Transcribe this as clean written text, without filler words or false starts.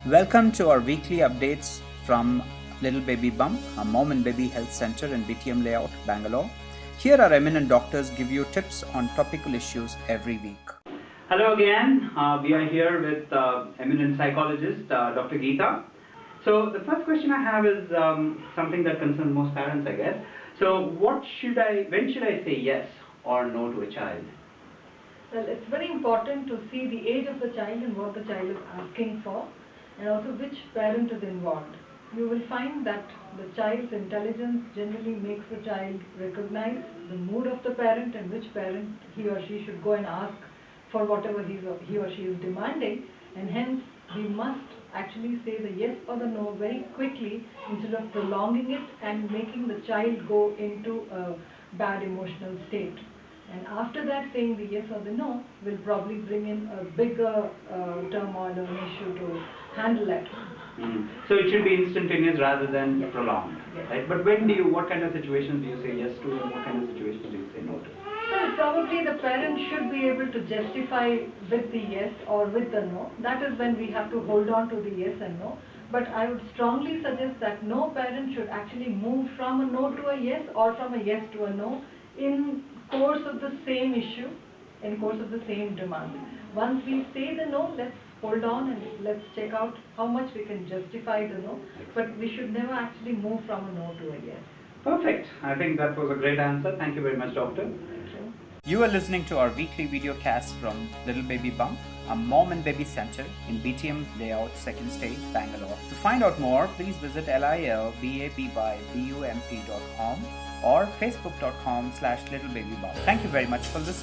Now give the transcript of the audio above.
Welcome to our weekly updates from Little Baby Bump, a mom and baby health center in BTM Layout, Bangalore. Here our eminent doctors give you tips on topical issues every week. Hello again, we are here with eminent psychologist Dr. Geeta. So the first question I have is something that concerns most parents, I guess. So when should I say yes or no to a child? Well, it's very important to see the age of the child and what the child is asking for, and also which parent is involved. You will find that the child's intelligence generally makes the child recognize the mood of the parent and which parent he or she should go and ask for whatever he or she is demanding, and hence we must actually say the yes or the no very quickly instead of prolonging it and making the child go into a bad emotional state. And after that, saying the yes or the no will probably bring in a bigger turmoil or an issue to handle at home. So it should be instantaneous rather than Yes. prolonged, Yes. right? But what kind of situations do you say yes to, and what kind of situations do you say no to? Well, probably the parent should be able to justify with the yes or with the no. That is when we have to hold on to the yes and no. But I would strongly suggest that no parent should actually move from a no to a yes or from a yes to a no in course of the same issue, in course of the same demand. Once we say the no, let's hold on and let's check out how much we can justify the no. But we should never actually move from a no to a yes. Perfect. I think that was a great answer. Thank you very much, doctor. Thank you. You are listening to our weekly video cast from Little Baby Bump, a mom and baby center in BTM Layout, 2nd Stage, Bangalore. To find out more, please visit lilbabbybump.com or facebook.com/littlebabybump. Thank you very much for listening.